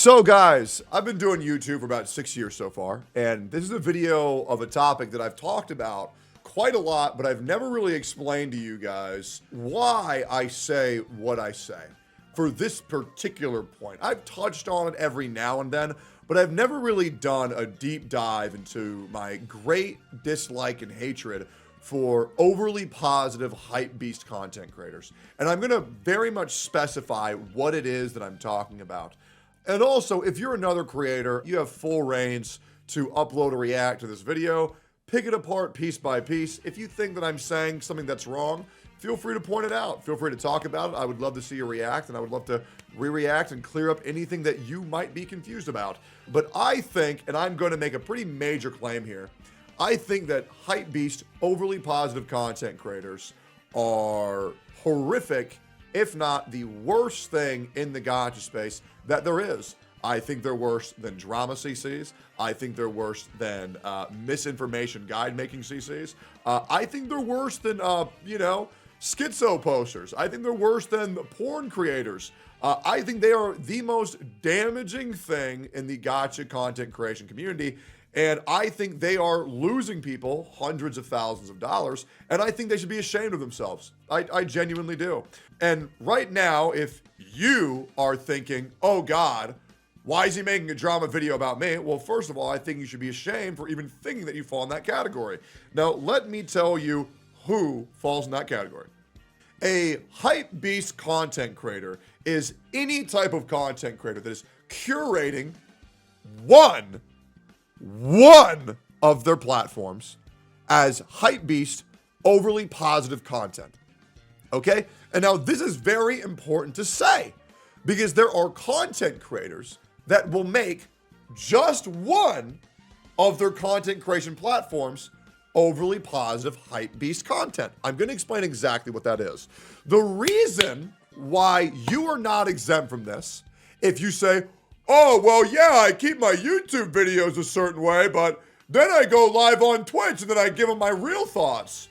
So guys, I've been doing YouTube for about 6 years so far, and this is a video of a topic that I've talked about quite a lot, but I've never really explained to you guys why I say what I say for this particular point. I've touched on it every now and then, but I've never really done a deep dive into my great dislike and hatred for overly positive hype beast content creators. And I'm gonna very much specify what it is that I'm talking about. And also, if you're another creator, you have full reins to upload or react to this video, pick it apart piece by piece. If you think that I'm saying something that's wrong, feel free to point it out. Feel free to talk about it. I would love to see you react, and I would love to re-react and clear up anything that you might be confused about. But I think, and I'm going to make a pretty major claim here, I think that hype beast, overly positive content creators are horrific, if not the worst thing in the gacha space that there is. I think they're worse than drama CCs. I think they're worse than misinformation guide making CCs. I think they're worse than, schizo posters. I think they're worse than porn creators. I think they are the most damaging thing in the gacha content creation community. And I think they are losing people hundreds of thousands of dollars, and I think they should be ashamed of themselves. I genuinely do. And right now, if you are thinking, oh God, why is he making a drama video about me? Well, first of all, I think you should be ashamed for even thinking that you fall in that category. Now, let me tell you who falls in that category. A hype beast content creator is any type of content creator that is curating one of their platforms as hype beast overly positive content. Okay? And now this is very important to say because there are content creators that will make just one of their content creation platforms overly positive hype beast content. I'm going to explain exactly what that is. The reason why you are not exempt from this, if you say, oh, well, yeah, I keep my YouTube videos a certain way, but then I go live on Twitch and then I give them my real thoughts.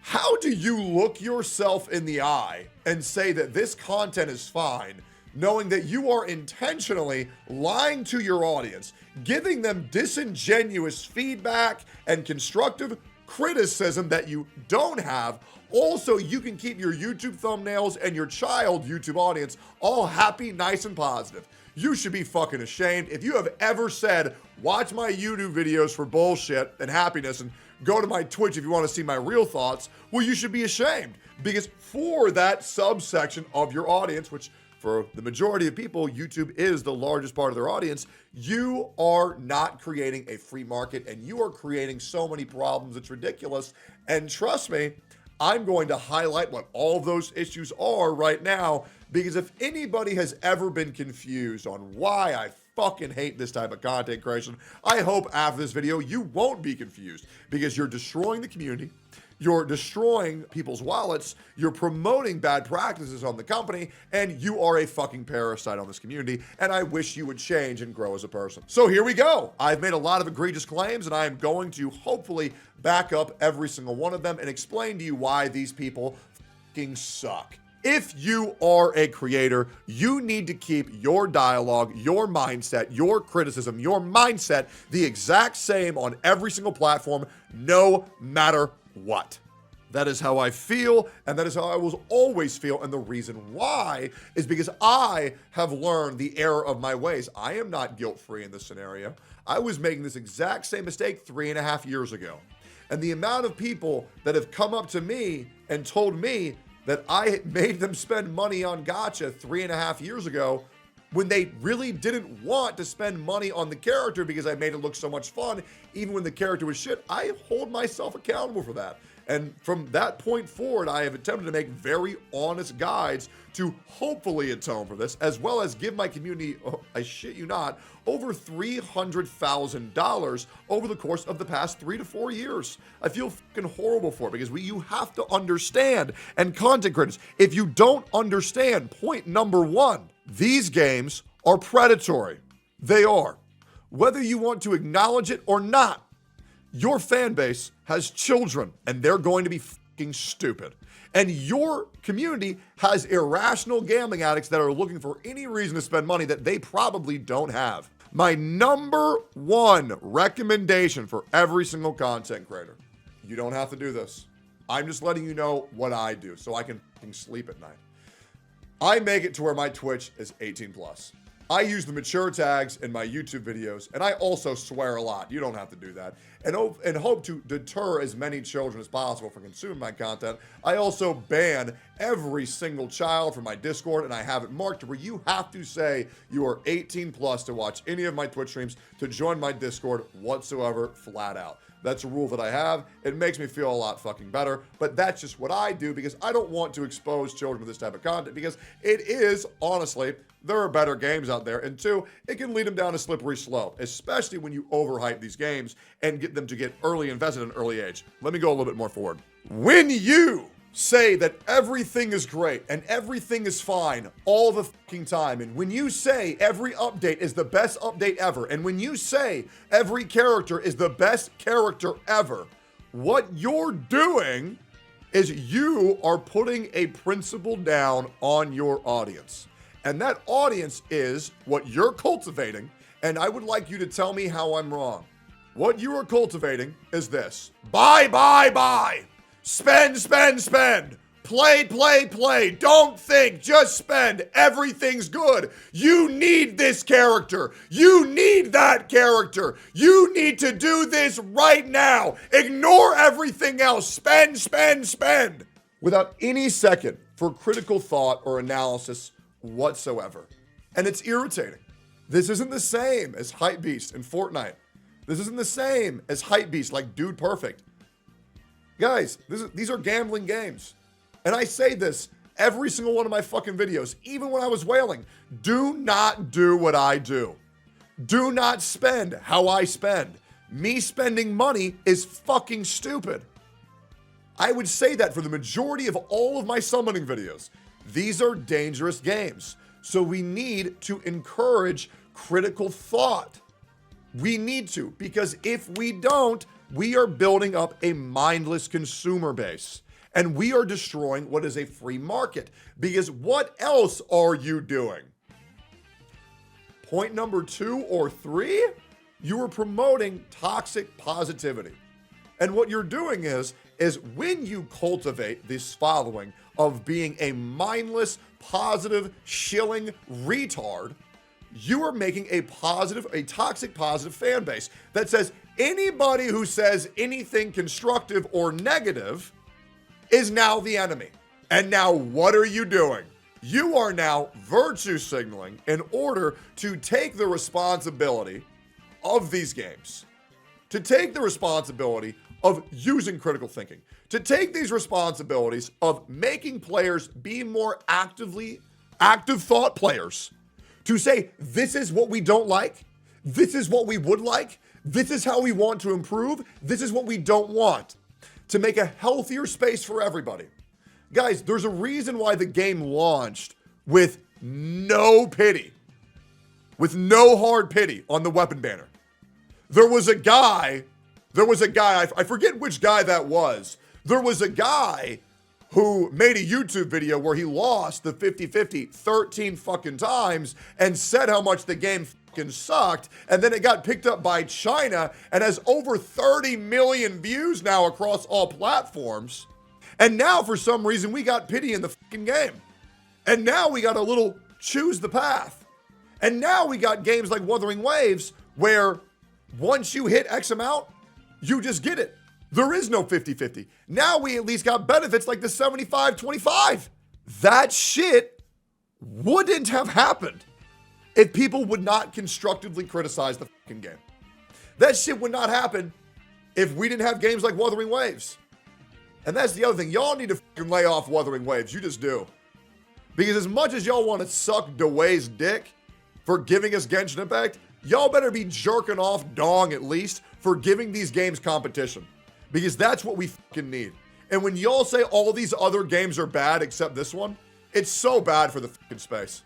How do you look yourself in the eye and say that this content is fine, knowing that you are intentionally lying to your audience, giving them disingenuous feedback and constructive criticism that you don't have? Also, you can keep your YouTube thumbnails and your child YouTube audience all happy, nice, and positive. You should be fucking ashamed. If you have ever said, watch my YouTube videos for bullshit and happiness and go to my Twitch if you want to see my real thoughts, well, you should be ashamed. Because for that subsection of your audience, which for the majority of people, YouTube is the largest part of their audience, you are not creating a free market and you are creating so many problems. It's ridiculous. And trust me, I'm going to highlight what all of those issues are right now, because if anybody has ever been confused on why I fucking hate this type of content creation, I hope after this video you won't be confused, because you're destroying the community, you're destroying people's wallets, you're promoting bad practices on the company, and you are a fucking parasite on this community, and I wish you would change and grow as a person. So here we go. I've made a lot of egregious claims, and I am going to hopefully back up every single one of them and explain to you why these people fucking suck. If you are a creator, you need to keep your dialogue, your mindset, your criticism, your mindset the exact same on every single platform, no matter what. That is how I feel, and that is how I will always feel. And the reason why is because I have learned the error of my ways. I am not guilt-free in this scenario. I was making this exact same mistake 3.5 years ago. And the amount of people that have come up to me and told me that I made them spend money on gacha 3.5 years ago when they really didn't want to spend money on the character because I made it look so much fun, even when the character was shit, I hold myself accountable for that. And from that point forward, I have attempted to make very honest guides to hopefully atone for this, as well as give my community, I shit you not, over $300,000 over the course of the past 3 to 4 years. I feel fucking horrible for it because you have to understand, and content creators, if you don't understand, point number one, these games are predatory. They are. Whether you want to acknowledge it or not, your fan base has children and they're going to be fucking stupid. And your community has irrational gambling addicts that are looking for any reason to spend money that they probably don't have. My number one recommendation for every single content creator, you don't have to do this. I'm just letting you know what I do so I can fucking sleep at night. I make it to where my Twitch is 18 plus. I use the mature tags in my YouTube videos, and I also swear a lot. You don't have to do that. And hope to deter as many children as possible from consuming my content. I also ban every single child from my Discord, and I have it marked where you have to say you are 18 plus to watch any of my Twitch streams, to join my Discord whatsoever, flat out. That's a rule that I have. It makes me feel a lot fucking better, but that's just what I do because I don't want to expose children to this type of content because it is, honestly, there are better games out there, and two, it can lead them down a slippery slope, especially when you overhype these games and get them to get early invested at an early age. Let me go a little bit more forward. When you say that everything is great and everything is fine all the fucking time, and when you say every update is the best update ever, and when you say every character is the best character ever, what you're doing is you are putting a principle down on your audience. And that audience is what you're cultivating, and I would like you to tell me how I'm wrong. What you are cultivating is this. Buy, buy, buy. Spend, spend, spend. Play, play, play. Don't think, just spend. Everything's good. You need this character. You need that character. You need to do this right now. Ignore everything else. Spend, spend, spend. Without any second for critical thought or analysis whatsoever. And it's irritating. This isn't the same as Hypebeast in Fortnite. This isn't the same as Hypebeast like Dude Perfect. Guys, these are gambling games. And I say this every single one of my fucking videos, even when I was wailing. Do not do what I do. Do not spend how I spend. Me spending money is fucking stupid. I would say that for the majority of all of my summoning videos. These are dangerous games. So we need to encourage critical thought. We need to, because if we don't, we are building up a mindless consumer base. And we are destroying what is a free market. Because what else are you doing? Point number 2 or 3, you are promoting toxic positivity. And what you're doing is when you cultivate this following of being a mindless, positive, shilling retard, you are making a toxic positive fan base that says anybody who says anything constructive or negative is now the enemy. And now what are you doing? You are now virtue signaling in order to take the responsibility of these games, to take the responsibility of using critical thinking, to take these responsibilities of making players be more active thought players, to say, this is what we don't like, this is what we would like, this is how we want to improve, this is what we don't want, to make a healthier space for everybody. Guys, there's a reason why the game launched with no pity, with no hard pity on the weapon banner. There was a guy, I forget which guy that was. There was a guy who made a YouTube video where he lost the 50-50 13 fucking times and said how much the game fucking sucked. And then it got picked up by China and has over 30 million views now across all platforms. And now for some reason we got pity in the fucking game. And now we got a little choose the path. And now we got games like Wuthering Waves where once you hit X amount, you just get it. There is no 50-50. Now we at least got benefits like the 75-25. That shit wouldn't have happened if people would not constructively criticize the fucking game. That shit would not happen if we didn't have games like Wuthering Waves. And that's the other thing. Y'all need to fucking lay off Wuthering Waves. You just do. Because as much as y'all want to suck Dway's dick for giving us Genshin Impact, y'all better be jerking off Dong at least for giving these games competition. Because that's what we fucking need. And when y'all say all these other games are bad except this one, it's so bad for the fucking space.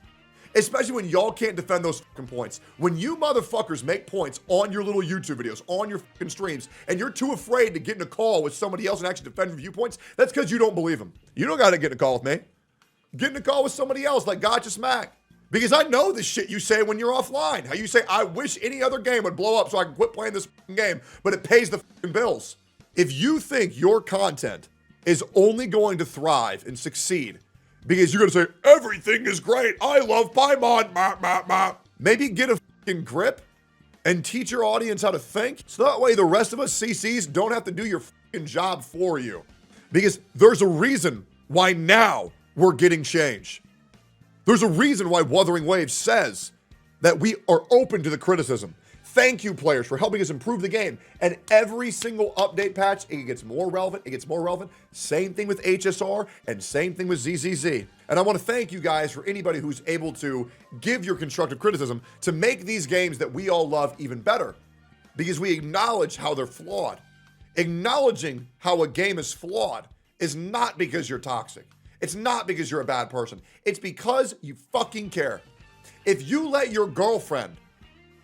Especially when y'all can't defend those fucking points. When you motherfuckers make points on your little YouTube videos, on your fucking streams, and you're too afraid to get in a call with somebody else and actually defend your viewpoints, that's because you don't believe them. You don't got to get in a call with me. Get in a call with somebody else like Gacha Smack. Because I know the shit you say when you're offline. How you say, I wish any other game would blow up so I can quit playing this fucking game, but it pays the fucking bills. If you think your content is only going to thrive and succeed because you're going to say, everything is great, I love Paimon, maybe get a fucking grip and teach your audience how to think. So that way the rest of us CCs don't have to do your fucking job for you. Because there's a reason why now we're getting change. There's a reason why Wuthering Waves says that we are open to the criticism. Thank you, players, for helping us improve the game. And every single update patch, it gets more relevant, it gets more relevant. Same thing with HSR and same thing with ZZZ. And I want to thank you guys for anybody who's able to give your constructive criticism to make these games that we all love even better. Because we acknowledge how they're flawed. Acknowledging how a game is flawed is not because you're toxic. It's not because you're a bad person. It's because you fucking care. If you let your girlfriend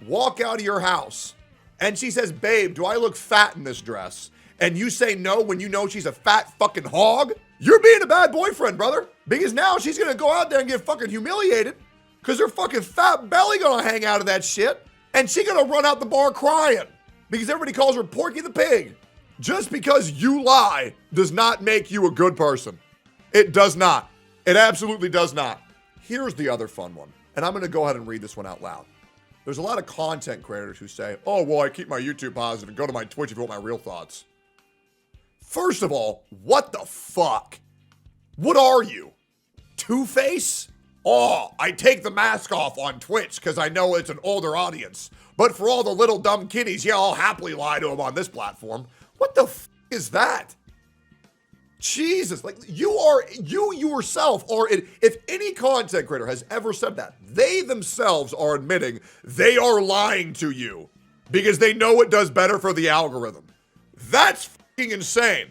walk out of your house and she says, babe, do I look fat in this dress? And you say no when you know she's a fat fucking hog, you're being a bad boyfriend, brother. Because now she's gonna go out there and get fucking humiliated because her fucking fat belly gonna hang out of that shit and she gonna run out the bar crying because everybody calls her Porky the Pig. Just because you lie does not make you a good person. It does not. It absolutely does not. Here's the other fun one. And I'm gonna go ahead and read this one out loud. There's a lot of content creators who say, oh, well, I keep my YouTube positive and go to my Twitch if you want my real thoughts. First of all, what the fuck? What are you? Two-Face? Oh, I take the mask off on Twitch because I know it's an older audience. But for all the little dumb kiddies, yeah, I'll happily lie to them on this platform. What the fuck is that? Jesus, like you yourself are, if any content creator has ever said that, they themselves are admitting they are lying to you because they know it does better for the algorithm. That's fucking insane.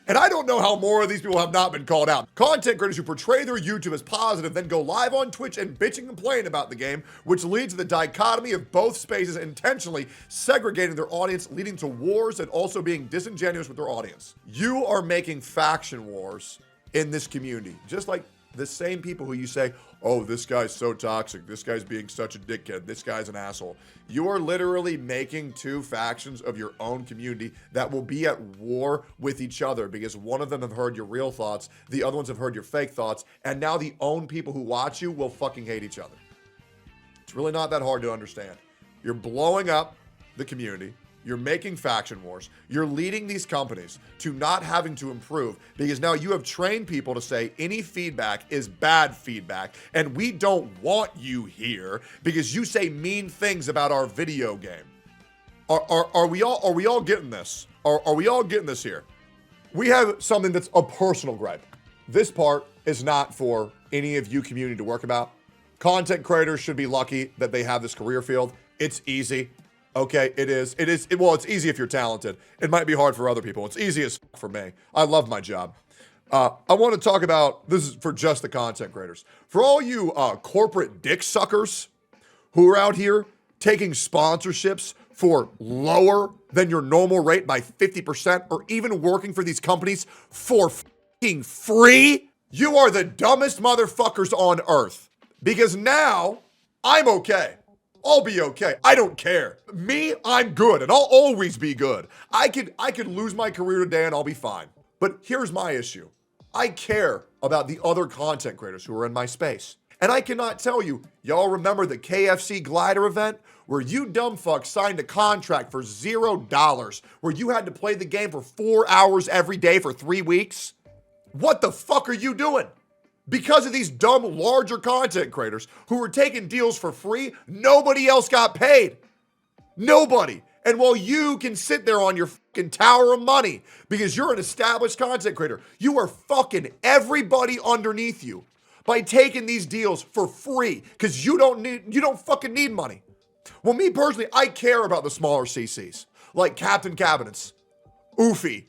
And I don't know how more of these people have not been called out. Content creators who portray their YouTube as positive then go live on Twitch and bitch and complain about the game, which leads to the dichotomy of both spaces intentionally segregating their audience, leading to wars and also being disingenuous with their audience. You are making faction wars in this community, just like the same people who you say, oh, this guy's so toxic, this guy's being such a dickhead, this guy's an asshole. You are literally making two factions of your own community that will be at war with each other because one of them have heard your real thoughts, the other ones have heard your fake thoughts, and now the own people who watch you will fucking hate each other. It's really not that hard to understand. You're blowing up the community. You're making faction wars. You're leading these companies to not having to improve because now you have trained people to say any feedback is bad feedback and we don't want you here because you say mean things about our video game. Are we all getting this? Are we all getting this here? We have something that's a personal gripe. This part is not for any of you community to work about. Content creators should be lucky that they have this career field. It's easy. Okay, it is. Well, it's easy if you're talented. It might be hard for other people. It's easy as for me. I love my job. I want to talk about, this is for just the content creators. For all you corporate dick suckers who are out here taking sponsorships for lower than your normal rate by 50% or even working for these companies for fucking free, you are the dumbest motherfuckers on earth. Because now I'm okay. I'll be okay. I don't care. Me, I'm good and I'll always be good. I could lose my career today and I'll be fine. But here's my issue. I care about the other content creators who are in my space. And I cannot tell you, y'all remember the KFC glider event where you dumb fucks signed a contract for $0, where you had to play the game for 4 hours every day for 3 weeks? What the fuck are you doing? Because of these dumb, larger content creators who were taking deals for free, nobody else got paid. Nobody. And while you can sit there on your fucking tower of money because you're an established content creator, you are fucking everybody underneath you by taking these deals for free because you don't fucking need money. Well, me personally, I care about the smaller CCs like Captain Cabinets, Ufi,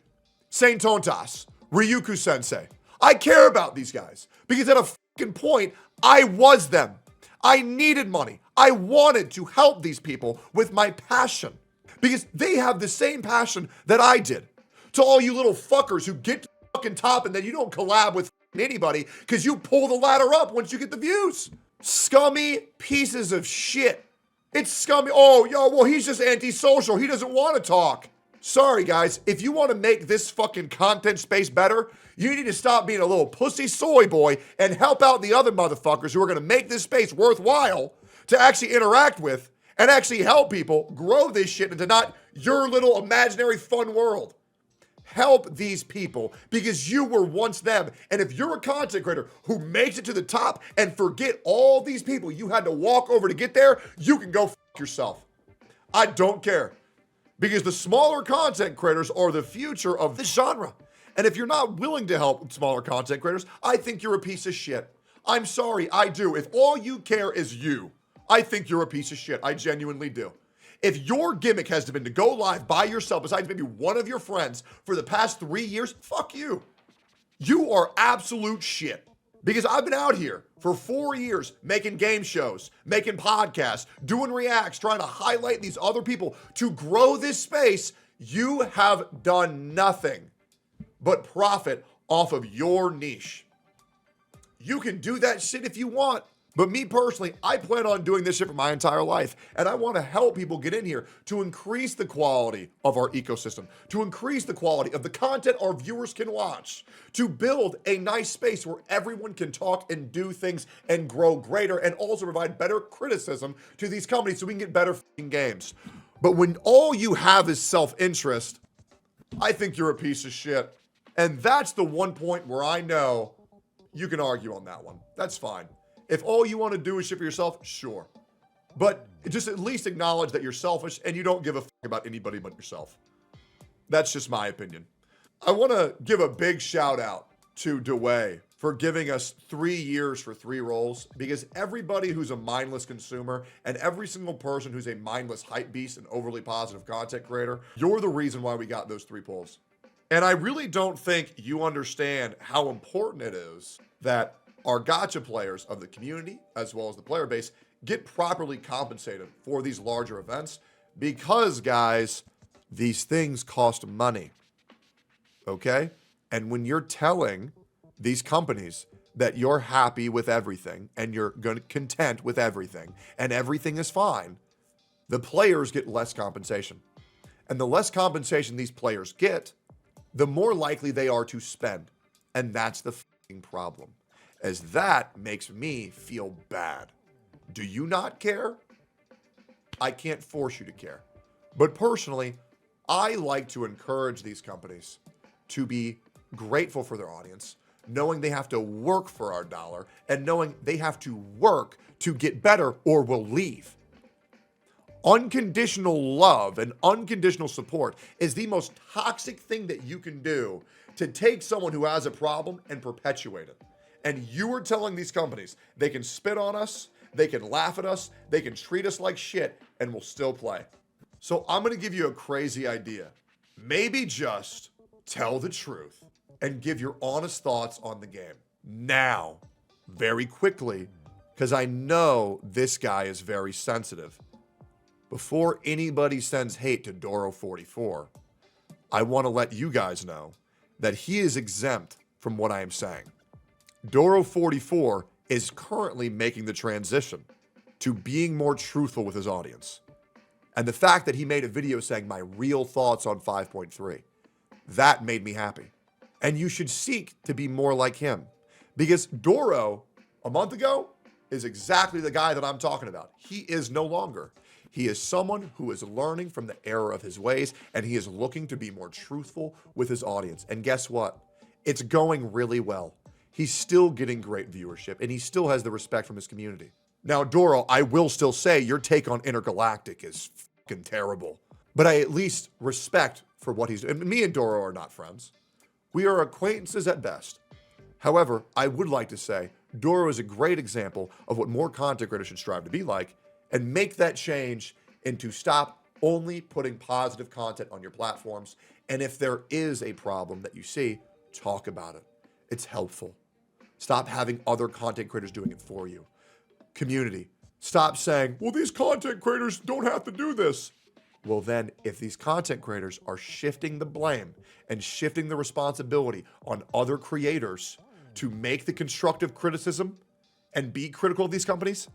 Saint Tontas, Ryuku Sensei. I care about these guys because at a fucking point, I was them. I needed money. I wanted to help these people with my passion because they have the same passion that I did. To all you little fuckers who get to the fucking top and then you don't collab with anybody because you pull the ladder up once you get the views. Scummy pieces of shit. It's scummy. Oh, yo, well, he's just antisocial. He doesn't want to talk. Sorry, guys. If you want to make this fucking content space better, you need to stop being a little pussy soy boy and help out the other motherfuckers who are going to make this space worthwhile to actually interact with and actually help people grow this shit into not your little imaginary fun world. Help these people because you were once them. And if you're a content creator who makes it to the top and forget all these people you had to walk over to get there, you can go fuck yourself. I don't care because the smaller content creators are the future of this genre. And if you're not willing to help smaller content creators, I think you're a piece of shit. I'm sorry, I do. If all you care is you, I think you're a piece of shit. I genuinely do. If your gimmick has been to go live by yourself, besides maybe one of your friends, for the past 3 years, fuck you. You are absolute shit. Because I've been out here for 4 years making game shows, making podcasts, doing reacts, trying to highlight these other people to grow this space. You have done nothing but profit off of your niche. You can do that shit if you want. But me personally, I plan on doing this shit for my entire life. And I want to help people get in here to increase the quality of our ecosystem, to increase the quality of the content our viewers can watch, to build a nice space where everyone can talk and do things and grow greater and also provide better criticism to these companies so we can get better fucking games. But when all you have is self-interest, I think you're a piece of shit. And that's the one point where I know you can argue on that one. That's fine. If all you want to do is shit for yourself, sure. But just at least acknowledge that you're selfish and you don't give a fuck about anybody but yourself. That's just my opinion. I want to give a big shout out to Dewey for giving us 3 years for 3 roles, because everybody who's a mindless consumer and every single person who's a mindless hype beast and overly positive content creator, you're the reason why we got those 3 polls. And I really don't think you understand how important it is that our gacha players of the community, as well as the player base, get properly compensated for these larger events because, guys, these things cost money, okay? And when you're telling these companies that you're happy with everything and you're content with everything and everything is fine, the players get less compensation. And the less compensation these players get, the more likely they are to spend. And that's the fucking problem. As that makes me feel bad. Do you not care? I can't force you to care. But personally, I like to encourage these companies to be grateful for their audience, knowing they have to work for our dollar and knowing they have to work to get better or will leave. Unconditional love and unconditional support is the most toxic thing that you can do to take someone who has a problem and perpetuate it. And you are telling these companies they can spit on us, they can laugh at us, they can treat us like shit, and we'll still play. So I'm going to give you a crazy idea. Maybe just tell the truth and give your honest thoughts on the game. Now, very quickly, because I know this guy is very sensitive. Before anybody sends hate to Doro44, I want to let you guys know that he is exempt from what I am saying. Doro44 is currently making the transition to being more truthful with his audience. And the fact that he made a video saying my real thoughts on 5.3, that made me happy. And you should seek to be more like him. Because Doro, a month ago, is exactly the guy that I'm talking about. He is no longer. He is someone who is learning from the error of his ways, and he is looking to be more truthful with his audience. And guess what? It's going really well. He's still getting great viewership, and he still has the respect from his community. Now, Doro, I will still say your take on Intergalactic is fucking terrible. But I at least respect for what he's doing. Me and Doro are not friends. We are acquaintances at best. However, I would like to say Doro is a great example of what more content creators should strive to be like, and make that change into stop only putting positive content on your platforms. And if there is a problem that you see, talk about it. It's helpful. Stop having other content creators doing it for you. Community, stop saying, well, these content creators don't have to do this. Well, then, if these content creators are shifting the blame and shifting the responsibility on other creators to make the constructive criticism and be critical of these companies,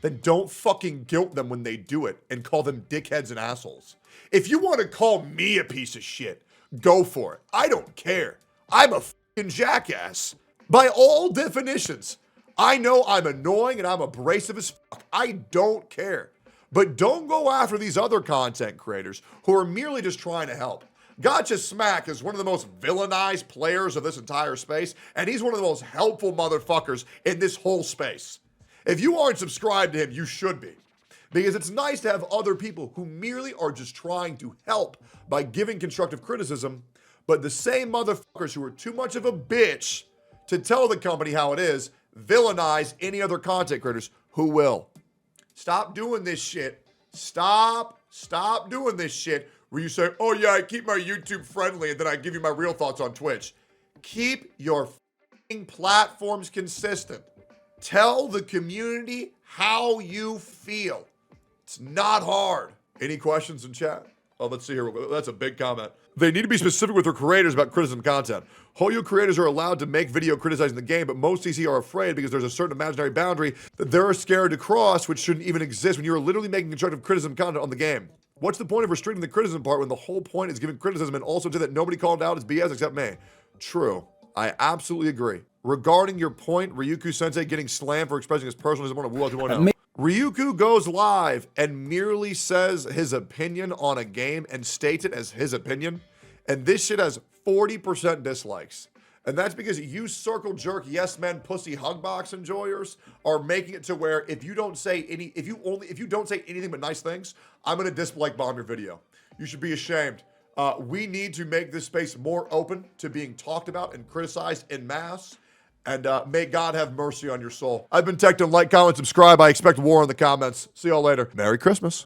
then don't fucking guilt them when they do it and call them dickheads and assholes. If you want to call me a piece of shit, go for it. I don't care. I'm a fucking jackass. By all definitions, I know I'm annoying and I'm abrasive as fuck. I don't care. But don't go after these other content creators who are merely just trying to help. Gacha Smack is one of the most villainized players of this entire space, and he's one of the most helpful motherfuckers in this whole space. If you aren't subscribed to him, you should be. Because it's nice to have other people who merely are just trying to help by giving constructive criticism, but the same motherfuckers who are too much of a bitch to tell the company how it is, villainize any other content creators who will. Stop doing this shit. Stop doing this shit where you say, oh yeah, I keep my YouTube friendly and then I give you my real thoughts on Twitch. Keep your f***ing platforms consistent. Tell the community how you feel. It's not hard. Any questions in chat? Oh, let's see here. That's a big comment. They need to be specific with their creators about criticism content. Hoyo creators are allowed to make video criticizing the game, but most CC are afraid because there's a certain imaginary boundary that they're scared to cross, which shouldn't even exist when you're literally making constructive criticism content on the game. What's the point of restricting the criticism part when the whole point is giving criticism and also to that nobody called out as BS except me? True. I absolutely agree. Regarding your point, Ryuku Sensei getting slammed for expressing his personalism on a Wu 2.0. Ryuku goes live and merely says his opinion on a game and states it as his opinion. And this shit has 40% dislikes. And that's because you circle jerk yes men pussy hugbox enjoyers are making it to where if you don't say if you don't say anything but nice things, I'm gonna dislike bomb your video. You should be ashamed. We need to make this space more open to being talked about and criticized en masse. And may God have mercy on your soul. I've been Tectone. Like, comment, subscribe. I expect war in the comments. See y'all later. Merry Christmas.